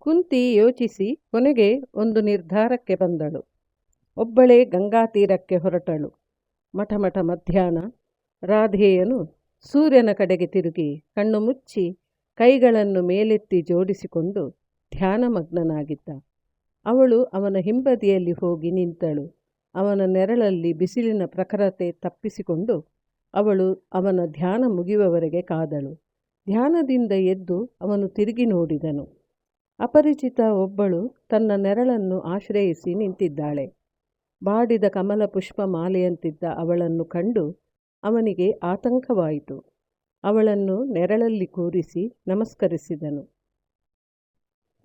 ಕುಂತಿ ಯೋಚಿಸಿ ಕೊನೆಗೆ ಒಂದು ನಿರ್ಧಾರಕ್ಕೆ ಬಂದಳು. ಒಬ್ಬಳೇ ಗಂಗಾ ತೀರಕ್ಕೆ ಹೊರಟಳು. ಮಠಮಠ ಮಧ್ಯಾಹ್ನ. ರಾಧೇಯನು ಸೂರ್ಯನ ಕಡೆಗೆ ತಿರುಗಿ ಕಣ್ಣು ಮುಚ್ಚಿ ಕೈಗಳನ್ನು ಮೇಲೆತ್ತಿ ಜೋಡಿಸಿಕೊಂಡು ಧ್ಯಾನಮಗ್ನನಾಗಿದ್ದ. ಅವಳು ಅವನ ಹಿಂಬದಿಯಲ್ಲಿ ಹೋಗಿ ನಿಂತಳು. ಅವನ ನೆರಳಲ್ಲಿ ಬಿಸಿಲಿನ ಪ್ರಖರತೆ ತಪ್ಪಿಸಿಕೊಂಡು ಅವಳು ಅವನ ಧ್ಯಾನ ಮುಗಿಯುವವರೆಗೆ ಕಾದಳು. ಧ್ಯಾನದಿಂದ ಎದ್ದು ಅವನು ತಿರುಗಿ ನೋಡಿದನು. ಅಪರಿಚಿತ ಒಬ್ಬಳು ತನ್ನ ನೆರಳನ್ನು ಆಶ್ರಯಿಸಿ ನಿಂತಿದ್ದಾಳೆ. ಬಾಡಿದ ಕಮಲ ಪುಷ್ಪ ಮಾಲೆಯಂತಿದ್ದ ಅವಳನ್ನು ಕಂಡು ಅವನಿಗೆ ಆತಂಕವಾಯಿತು. ಅವಳನ್ನು ನೆರಳಲ್ಲಿ ಕೂರಿಸಿ ನಮಸ್ಕರಿಸಿದನು.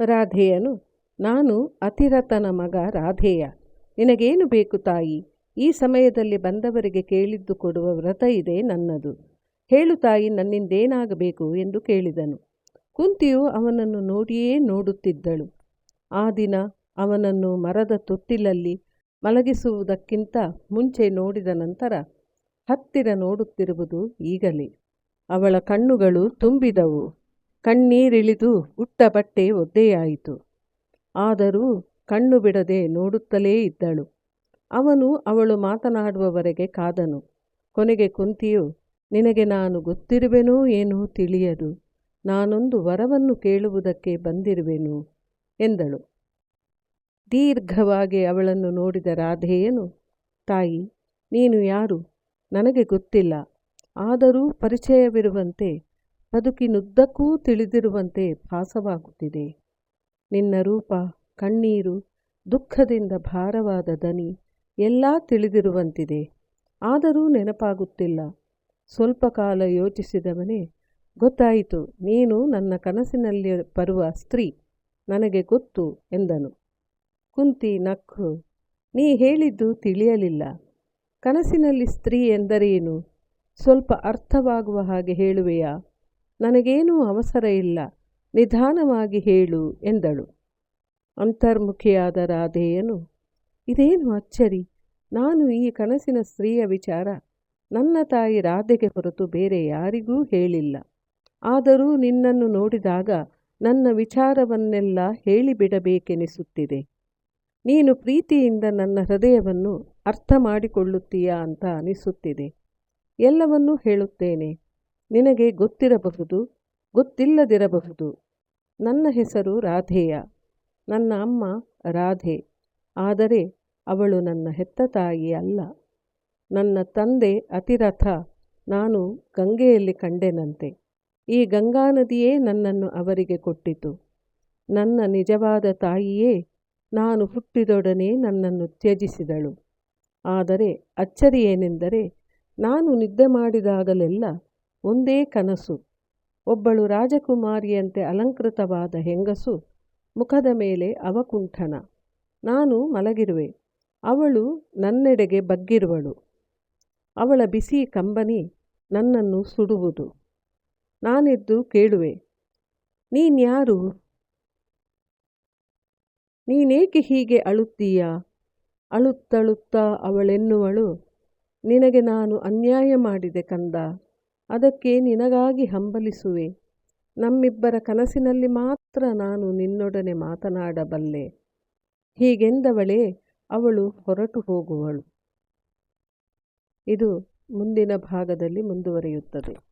ರಾಧೇಯನು, ನಾನು ಅತಿರಥನ ಮಗ ರಾಧೇಯ. ನಿನಗೇನು ಬೇಕು ತಾಯಿ? ಈ ಸಮಯದಲ್ಲಿ ಬಂದವರಿಗೆ ಕೇಳಿದ್ದು ಕೊಡುವ ವ್ರತ ಇದೆ ನನ್ನದು. ಹೇಳು ತಾಯಿ, ನನ್ನಿಂದೇನಾಗಬೇಕು ಎಂದು ಕೇಳಿದನು. ಕುಂತಿಯು ಅವನನ್ನು ನೋಡಿಯೇ ನೋಡುತ್ತಿದ್ದಳು. ಆ ದಿನ ಅವನನ್ನು ಮರದ ತೊಟ್ಟಿಲಲ್ಲಿ ಮಲಗಿಸುವುದಕ್ಕಿಂತ ಮುಂಚೆ ನೋಡಿದ ನಂತರ ಹತ್ತಿರ ನೋಡುತ್ತಿರುವುದು ಈಗಲೇ. ಅವಳ ಕಣ್ಣುಗಳು ತುಂಬಿದವು. ಕಣ್ಣೀರಿಳಿದು ಉಟ್ಟ ಬಟ್ಟೆ ಒದ್ದೆಯಾಯಿತು. ಆದರೂ ಕಣ್ಣು ಬಿಡದೆ ನೋಡುತ್ತಲೇ ಇದ್ದಳು. ಅವನು ಅವಳು ಮಾತನಾಡುವವರೆಗೆ ಕಾದನು. ಕೊನೆಗೆ ಕುಂತಿಯು, ನಿನಗೆ ನಾನು ಗೊತ್ತಿರುವೆನೋ ಏನೋ ತಿಳಿಯದು. ನಾನೊಂದು ವರವನ್ನು ಕೇಳುವುದಕ್ಕೆ ಬಂದಿರುವೆನು ಎಂದಳು. ದೀರ್ಘವಾಗಿ ಅವಳನ್ನು ನೋಡಿದ ರಾಧೇಯನು, ತಾಯಿ, ನೀನು ಯಾರು? ನನಗೆ ಗೊತ್ತಿಲ್ಲ. ಆದರೂ ಪರಿಚಯವಿರುವಂತೆ, ಬದುಕಿನುದ್ದಕ್ಕೂ ತಿಳಿದಿರುವಂತೆ ಭಾಸವಾಗುತ್ತಿದೆ. ನಿನ್ನ ರೂಪ, ಕಣ್ಣೀರು, ದುಃಖದಿಂದ ಭಾರವಾದ ದನಿ ಎಲ್ಲ ತಿಳಿದಿರುವಂತಿದೆ. ಆದರೂ ನೆನಪಾಗುತ್ತಿಲ್ಲ. ಸ್ವಲ್ಪ ಕಾಲ ಯೋಚಿಸಿದವನೇ, ಗೊತ್ತಾಯಿತು, ನೀನು ನನ್ನ ಕನಸಿನಲ್ಲಿ ಬರುವ ಸ್ತ್ರೀ, ನನಗೆ ಗೊತ್ತು ಎಂದನು. ಕುಂತಿ ನಕ್ಕು, ನೀ ಹೇಳಿದ್ದು ತಿಳಿಯಲಿಲ್ಲ. ಕನಸಿನಲ್ಲಿ ಸ್ತ್ರೀ ಎಂದರೇನು? ಸ್ವಲ್ಪ ಅರ್ಥವಾಗುವ ಹಾಗೆ ಹೇಳುವೆಯಾ? ನನಗೇನೂ ಅವಸರ ಇಲ್ಲ, ನಿಧಾನವಾಗಿ ಹೇಳು ಎಂದಳು. ಅಂತರ್ಮುಖಿಯಾದ ರಾಧೇಯನು, ಇದೇನು ಅಚ್ಚರಿ, ನಾನು ಈ ಕನಸಿನ ಸ್ತ್ರೀಯ ವಿಚಾರ ನನ್ನ ತಾಯಿ ರಾಧೆಗೆ ಹೊರತು ಬೇರೆ ಯಾರಿಗೂ ಹೇಳಿಲ್ಲ. ಆದರೂ ನಿನ್ನನ್ನು ನೋಡಿದಾಗ ನನ್ನ ವಿಚಾರವನ್ನೆಲ್ಲ ಹೇಳಿಬಿಡಬೇಕೆನಿಸುತ್ತಿದೆ. ನೀನು ಪ್ರೀತಿಯಿಂದ ನನ್ನ ಹೃದಯವನ್ನು ಅರ್ಥ ಮಾಡಿಕೊಳ್ಳುತ್ತೀಯಾ ಅಂತ ಅನಿಸುತ್ತಿದೆ. ಎಲ್ಲವನ್ನೂ ಹೇಳುತ್ತೇನೆ. ನಿನಗೆ ಗೊತ್ತಿರಬಹುದು, ಗೊತ್ತಿಲ್ಲದಿರಬಹುದು. ನನ್ನ ಹೆಸರು ರಾಧೇಯ. ನನ್ನ ಅಮ್ಮ ರಾಧೆ. ಆದರೆ ಅವಳು ನನ್ನ ಹೆತ್ತ ತಾಯಿ ಅಲ್ಲ. ನನ್ನ ತಂದೆ ಅತಿರಥ ನಾನು ಗಂಗೆಯಲ್ಲಿ ಕಂಡೆನಂತೆ. ಈ ಗಂಗಾ ನದಿಯೇ ನನ್ನನ್ನು ಅವರಿಗೆ ಕೊಟ್ಟಿತು. ನನ್ನ ನಿಜವಾದ ತಾಯಿಯೇ ನಾನು ಹುಟ್ಟಿದೊಡನೆ ನನ್ನನ್ನು ತ್ಯಜಿಸಿದಳು. ಆದರೆ ಅಚ್ಚರಿ ಏನೆಂದರೆ, ನಾನು ನಿದ್ದೆ ಮಾಡಿದಾಗಲೆಲ್ಲ ಒಂದೇ ಕನಸು. ಒಬ್ಬಳು ರಾಜಕುಮಾರಿಯಂತೆ ಅಲಂಕೃತವಾದ ಹೆಂಗಸು, ಮುಖದ ಮೇಲೆ ಅವಕುಂಠನ. ನಾನು ಮಲಗಿರುವೆ. ಅವಳು ನನ್ನೆಡೆಗೆ ಬಗ್ಗಿರುವಳು. ಅವಳ ಬಿಸಿ ಕಂಬನಿ ನನ್ನನ್ನು ಸುಡುವುದು. ನಾನೆದ್ದು ಕೇಳುವೆ, ನೀನ್ಯಾರು? ನೀನೇಕೆ ಹೀಗೆ ಅಳುತ್ತೀಯಾ? ಅಳುತ್ತಳುತ್ತಾ ಅವಳೆನ್ನುವಳು, ನಿನಗೆ ನಾನು ಅನ್ಯಾಯ ಮಾಡಿದೆ ಕಂದ. ಅದಕ್ಕೆ ನಿನಗಾಗಿ ಹಂಬಲಿಸುವೆ. ನಮ್ಮಿಬ್ಬರ ಕನಸಿನಲ್ಲಿ ಮಾತ್ರ ನಾನು ನಿನ್ನೊಡನೆ ಮಾತನಾಡಬಲ್ಲೆ. ಹೀಗೆಂದವಳೇ ಅವಳು ಹೊರಟು ಹೋಗುವಳು. ಇದು ಮುಂದಿನ ಭಾಗದಲ್ಲಿ ಮುಂದುವರಿಯುತ್ತದೆ.